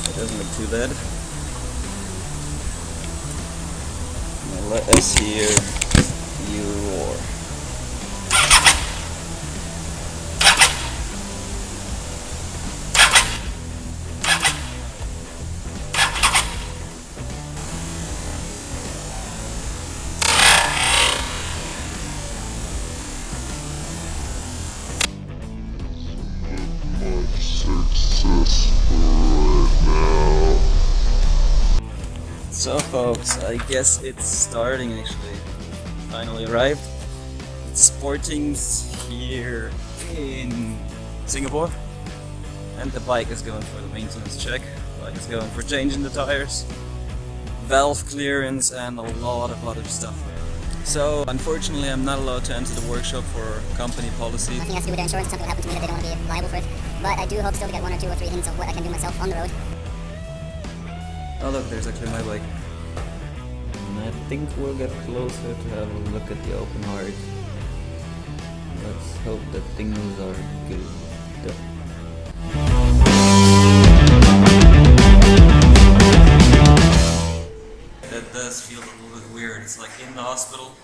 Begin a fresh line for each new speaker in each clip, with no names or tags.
It doesn't look too bad. Now let us hear you roar. So folks, I guess it's starting actually. Finally arrived. It's Sporting's here in Singapore. And the bike is going for the maintenance check. The bike is going for changing the tires, valve clearance and a lot of other stuff. So unfortunately I'm not allowed to enter the workshop for company policy.
Nothing has to do with their insurance, something will happen to me that they don't want to be liable for it. But I do hope still to get 1 or 2 or 3 hints of what I can do myself on the road.
Oh look, there's actually my bike. And I think we'll get closer to have a look at the open heart. Let's hope that things are good. That does feel a little bit weird. It's like in the hospital,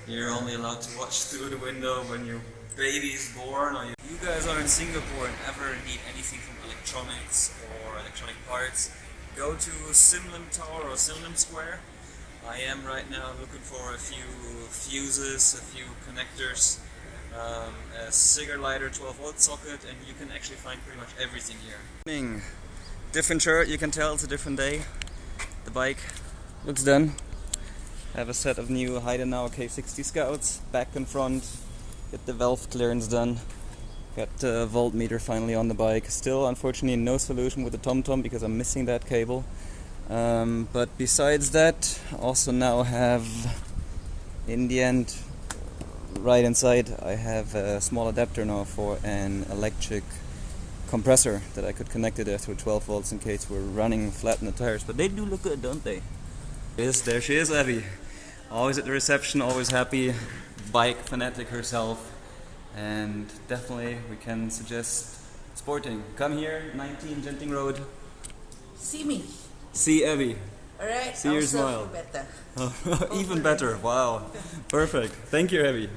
you're only allowed to watch through the window when your baby is born. Or you guys are in Singapore and ever need anything from electronics or electronic parts, go to Simlim Tower or Simlim Square. I am right now looking for a few fuses, a few connectors, a cigarette lighter 12-volt socket, and you can actually find pretty much everything here. Different shirt, you can tell it's a different day. The bike looks done. I have a set of new Heidenauer K60 Scouts, back and front. Get the valve clearance done. Got the voltmeter finally on the bike. Still, unfortunately, no solution with the TomTom because I'm missing that cable. But besides that, also now have, in the end, right inside, I have a small adapter now for an electric compressor that I could connect it there through 12 volts in case we're running flat in the tires. But they do look good, don't they? Yes, there she is, Abby. Always at the reception, always happy, bike fanatic herself. And definitely we can suggest Sporting. Come here, 19 Genting Road.
See me.
See Abby.
Alright,
See your
I'll serve
smile.
you better.
Even better, wow. Perfect. Thank you, Abby.